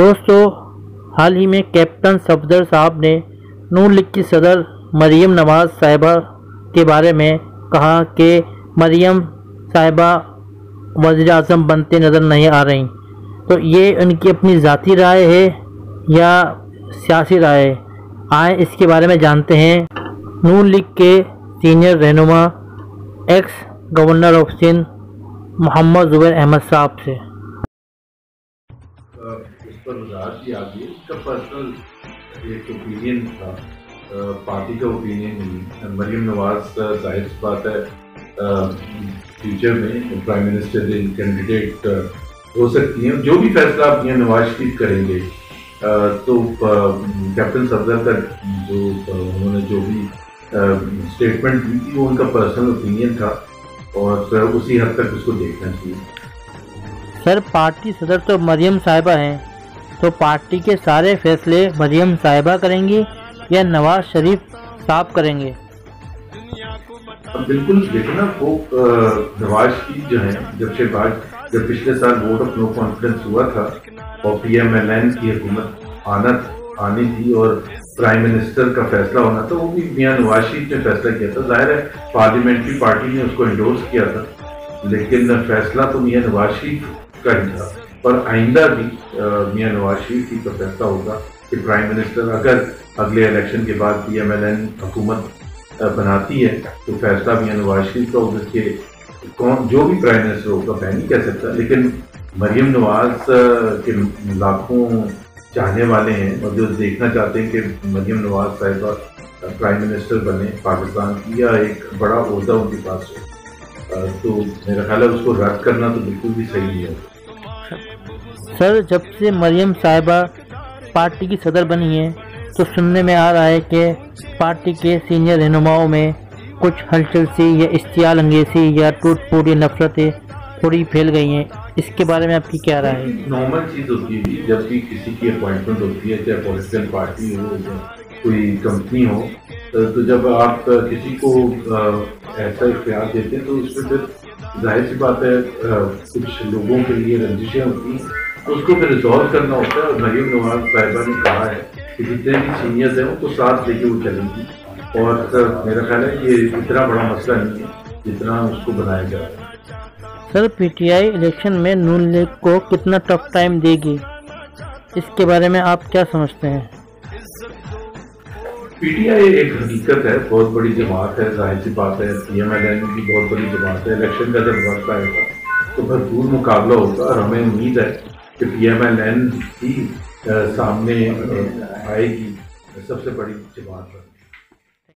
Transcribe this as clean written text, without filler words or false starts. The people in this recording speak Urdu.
دوستو، حال ہی میں کیپٹن صفدر صاحب نے نون لیگ کی صدر مریم نواز صاحبہ کے بارے میں کہا کہ مریم صاحبہ وزیر اعظم بنتے نظر نہیں آ رہی، تو یہ ان کی اپنی ذاتی رائے ہے یا سیاسی رائے ہے؟ آئیں اس کے بارے میں جانتے ہیں نون لیگ کے سینئر رہنما ایکس گورنر آف سندھ محمد زبیر احمد صاحب سے۔ اس پر وضاحت کی آپ اس کا پرسنل ایک اوپینین تھا، پارٹی کا اوپینین نہیں۔ مریم نواز ظاہر سی بات ہے فیوچر میں پرائم منسٹر کینڈیڈیٹ ہو سکتی ہیں، جو بھی فیصلہ آپ نواز شریف کریں گے تو کیپٹن صفدر کا جو انہوں نے جو بھی اسٹیٹمنٹ دی تھی وہ ان کا پرسنل اوپینین تھا اور اسی حد تک اس کو دیکھنا چاہیے۔ سر، پارٹی صدر تو مریم صاحبہ ہیں، تو پارٹی کے سارے فیصلے مریم صاحبہ کریں گی یا نواز شریف صاحب کریں گے؟ بالکل دیکھنا، وہ نواز شریف جو ہیں جب پچھلے سال ووٹ آف نو کانفیڈنس ہوا تھا اور پی ایم ایل این کی حکومت آنی تھی اور پرائم منسٹر کا فیصلہ ہونا تھا، وہ بھی میاں نواز شریف نے فیصلہ کیا تھا۔ ظاہر ہے پارلیمنٹری پارٹی نے اس کو انڈورس کیا تھا، لیکن فیصلہ تو میاں نواز شریف کا ہی تھا، اور آئندہ بھی میاں نواز شریف ہی کا فیصلہ ہوگا کہ پرائم منسٹر اگر اگلے الیکشن کے بعد پی ایم ایل این حکومت بناتی ہے تو فیصلہ میاں نواز شریف کا ہوگا کہ جو بھی پرائم منسٹر ہوگا میں نہیں کہہ سکتا، لیکن مریم نواز کے لاکھوں چاہنے والے ہیں اور جو دیکھنا چاہتے ہیں کہ مریم نواز صاحبہ پرائم منسٹر بنے پاکستان کی یا ایک بڑا عہدہ ان کے پاس ہو، تو میرا خیال ہے اس کو رد کرنا تو بالکل بھی صحیح نہیں ہے۔ سر، جب سے مریم صاحبہ پارٹی کی صدر بنی ہے تو سننے میں آ رہا ہے کہ پارٹی کے سینئر رہنماؤں میں کچھ ہلچل سی یا اشتعال انگیزی یا ٹوٹ پھوٹ یا نفرتیں تھوڑی پھیل گئی ہیں، اس کے بارے میں آپ کی کیا رائے ہے؟ نارمل چیز ہوتی ہے جب بھی کسی کی اپوائنٹمنٹ ہوتی ہے، چاہے پولیٹیکل پارٹی ہو یا کوئی کمپنی ہو، تو جب آپ کسی کو ایسا اختیار دیتے ہیں تو اس میں پھر ظاہر سی بات ہے کچھ لوگوں کے لیے رنجشیں ہوتی ہیں، تو اس کو پھر ریزالو کرنا ہوتا ہے، اور مریم نواز صاحبہ نے کہا ہے کہ جتنے بھی سینئرز ہیں ان کو ساتھ لے کے وہ چلیں گی، اور میرا خیال ہے یہ اتنا بڑا مسئلہ نہیں ہے جتنا اس کو بنایا جا رہا ہے۔ سر، پی ٹی آئی الیکشن میں نون لیگ کو کتنا ٹف ٹائم دے گی، اس کے بارے میں آپ کیا سمجھتے ہیں؟ پی ٹی آئی ایک حقیقت ہے، بہت بڑی جماعت ہے، ظاہر سی بات ہے پی ایم ایل این کی بہت بڑی جماعت ہے۔ الیکشن کا جب وقت آئے گا تو بھرپور مقابلہ ہوگا، اور ہمیں امید ہے کہ پی ایم ایل این ہی سامنے آئے گی سب سے بڑی جماعت ہے۔